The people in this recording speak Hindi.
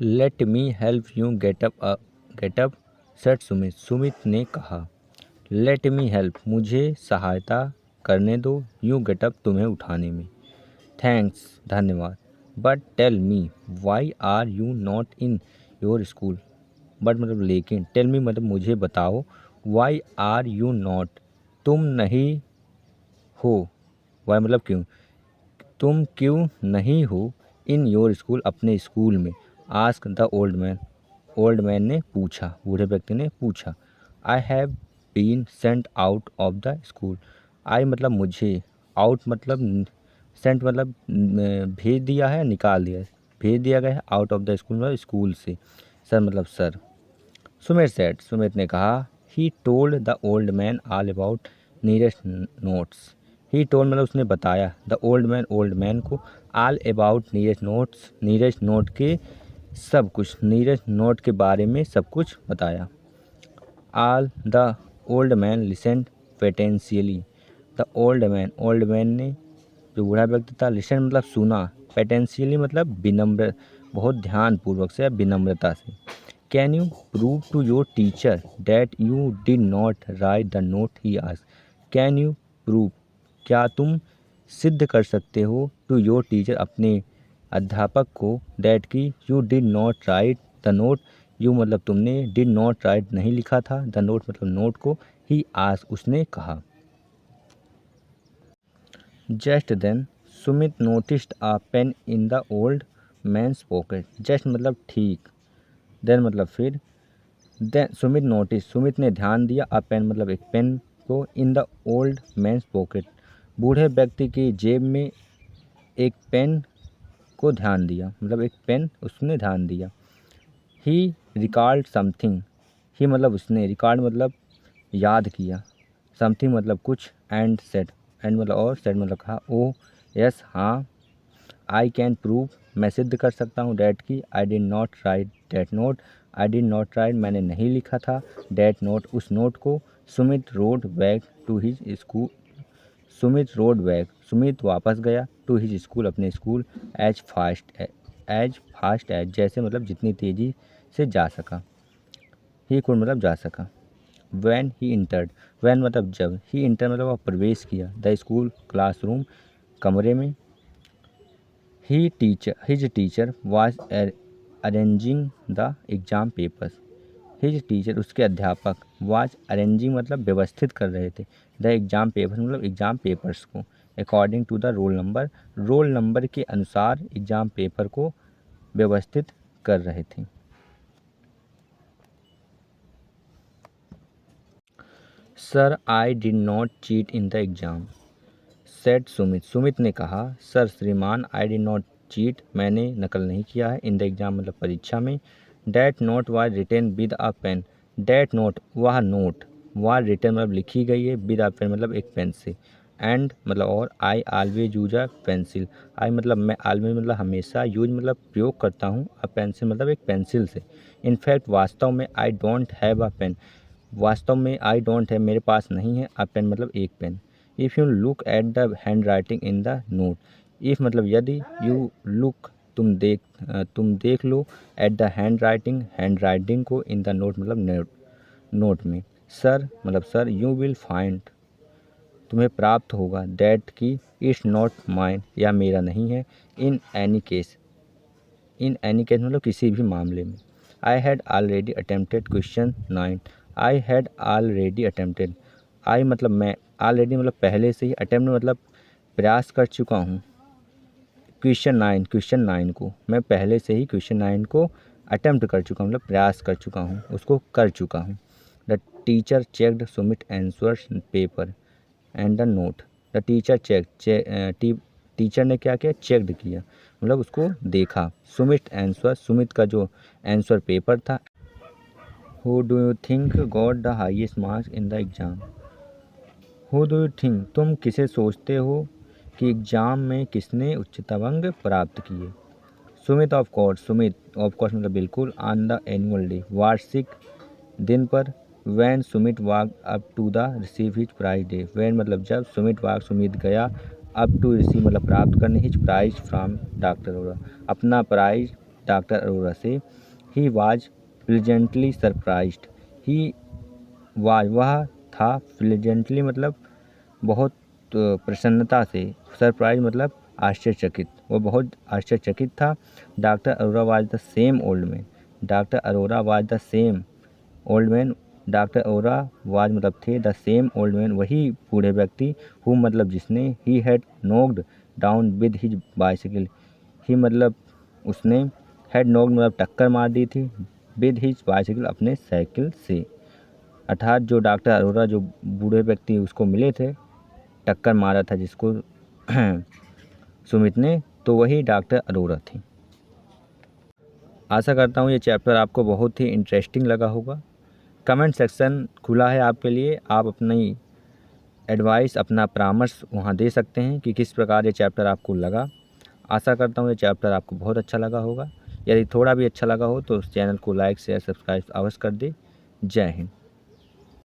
Let me help you get up set Sumit. Sumit ने कहा। लेट मी हेल्प, मुझे सहायता करने दो, यू गेट अप, तुम्हें उठाने में। थैंक्स, धन्यवाद। But tell me why are you not in your school. But मतलब लेकिन, टेल मी मतलब मुझे बताओ, वाई आर यू नॉट, तुम नहीं हो, वाई मतलब क्यों, तुम क्यों नहीं हो, इन योर स्कूल, अपने स्कूल में। Ask the old man, old man ने पूछा, बूढ़े व्यक्ति ने पूछा। I have been sent out of the school. I मतलब मुझे, आउट मतलब सेंट मतलब भेज दिया है, निकाल दिया है, भेज दिया गया है, आउट ऑफ द स्कूल मतलब स्कूल से, सर मतलब सर। सुमित सेड, सुमित ने कहा। He told the old man all about Neeraj notes. He told मतलब उसने बताया, द ओल्ड मैन को, all about Neeraj notes, Neeraj note के सब कुछ, नीरज नोट के बारे में सब कुछ बताया। All the old man listened patiently. The old man ने, जो बूढ़ा व्यक्ति था, लिसन मतलब सुना, पेटेंशियली मतलब विनम्र, बहुत ध्यानपूर्वक से या विनम्रता से। Can you prove to your teacher that you did not write the note he asked. Can you prove, क्या तुम सिद्ध कर सकते हो, टू योर टीचर, अपने अध्यापक को, दैट की you did not write the note, you मतलब तुमने, डिड नॉट राइट नहीं लिखा था, द नोट मतलब नोट को, ही आस्क्ड उसने कहा। Just then Sumit noticed a pen in the old man's pocket. Just मतलब ठीक, देन मतलब फिर, देन सुमित नोटिस, सुमित ने ध्यान दिया, आ पेन मतलब एक पेन को, in the old man's pocket, बूढ़े व्यक्ति की जेब में एक पेन को ध्यान दिया, मतलब एक पेन उसने ध्यान दिया। ही रिकॉल्ड समथिंग, ही मतलब उसने, रिकॉर्ड मतलब याद किया, समथिंग मतलब कुछ, एंड सेड, एंड मतलब और, सेड मतलब कहा, ओ यस हाँ, आई कैन प्रूव, मैं सिद्ध कर सकता हूँ, डैट की, I did not write that note, I did not write मैंने नहीं लिखा था, डैट नोट उस नोट को। Sumit rode back to his school, Sumit rode back, Sumit वापस गया, टू हिज स्कूल अपने स्कूल, एज फास्ट एज जैसे मतलब जितनी तेज़ी से जा सका, ही कुड मतलब जा सका। वैन ही इंटर्ड, वैन मतलब जब, ही इंटर मतलब वह प्रवेश किया, द स्कूल क्लासरूम कमरे में। His teacher was arranging the exam papers. His teacher उसके अध्यापक, वाज अरेंजिंग मतलब व्यवस्थित कर रहे थे, द एग्ज़ाम पेपर मतलब एग्ज़ाम पेपर्स को, according to the roll number के अनुसार एग्ज़ाम पेपर को व्यवस्थित कर रहे थे। Sir I did not cheat in the exam, said Sumit, Sumit ने कहा, सर श्रीमान, आई डिड नॉट चीट, मैंने नकल नहीं किया है, इन द एग्ज़ाम मतलब परीक्षा में। That note was written with a pen, that note वह नोट, वाज रिटन मतलब लिखी गई है, विद अ पेन मतलब एक पेन से, एंड मतलब और, I always use a pencil, I मतलब मैं, ऑलवेज मतलब हमेशा, यूज मतलब प्रयोग करता हूँ, अ पेंसिल मतलब एक पेंसिल से। इनफैक्ट वास्तव में, I don't have a pen, वास्तव में, आई डोंट है मेरे पास नहीं है, अ पेन मतलब एक pen. If you look at the handwriting in the note, if मतलब यदि, यू लुक तुम देख लो, एट द हैंड राइटिंग को, इन द नोट मतलब नोट में। सर मतलब सर, यू विल फाइंड, तुम्हें प्राप्त होगा, दैट की, इट्स नॉट माइन, या मेरा नहीं है, in any case, in any case मतलब किसी भी मामले में। I had already attempted question 9, I had already attempted, I मतलब मैं, ऑलरेडी मतलब पहले से ही, अटेम्प्ट मतलब प्रयास कर चुका हूँ, क्वेश्चन 9 को, मैं पहले से ही क्वेश्चन 9 को अटेम्प्ट कर चुका हूँ, मतलब प्रयास कर चुका हूँ, उसको कर चुका हूँ। The teacher checked Sumit answers paper and the note, the teacher teacher ने क्या किया, चेकड किया, मतलब उसको देखा, सुमित आंसर, सुमित का जो आंसर पेपर था। Who do you think got the highest marks in the exam, who do you think, तुम किसे सोचते हो कि एग्ज़ाम में किसने उच्चतम अंक प्राप्त किए। Sumit of course, Sumit of course मतलब बिल्कुल, ऑन द एनुअल डे वार्षिक दिन पर। When Sumit walk up to the receive his prize day, when मतलब जब, सुमित गया, अप टू रिसीव मतलब प्राप्त करने, हिज प्राइज फ्रॉम डॉक्टर होगा, अपना प्राइज डॉक्टर अरोरा से he was pleasantly surprised. He was वह था, प्लेजेंटली मतलब बहुत प्रसन्नता से, सरप्राइज मतलब आश्चर्यचकित, वो बहुत आश्चर्यचकित था। Doctor Arora was the same old man, doctor Arora was the same old man, doctor Arora was मतलब थे, द सेम ओल्ड मैन वही बूढ़े व्यक्ति, हु मतलब जिसने, he had knocked down with his bicycle, he मतलब उसने, हैड नॉक्ड मतलब टक्कर मार दी थी, विद हिज बाइसिकल अपने साइकिल से, अर्थात जो डॉक्टर अरोरा जो बूढ़े व्यक्ति उसको मिले थे, टक्कर मारा था जिसको सुमित ने, तो वही डॉक्टर अरोरा थी। आशा करता हूँ ये चैप्टर आपको बहुत ही इंटरेस्टिंग लगा होगा। कमेंट सेक्शन खुला है आपके लिए, आप अपनी एडवाइस, अपना परामर्श वहाँ दे सकते हैं कि किस प्रकार ये चैप्टर आपको लगा। आशा करता हूँ ये चैप्टर आपको बहुत अच्छा लगा होगा। यदि थोड़ा भी अच्छा लगा हो तो उस चैनल को लाइक शेयर सब्सक्राइब अवश्य कर दें। जय हिंद।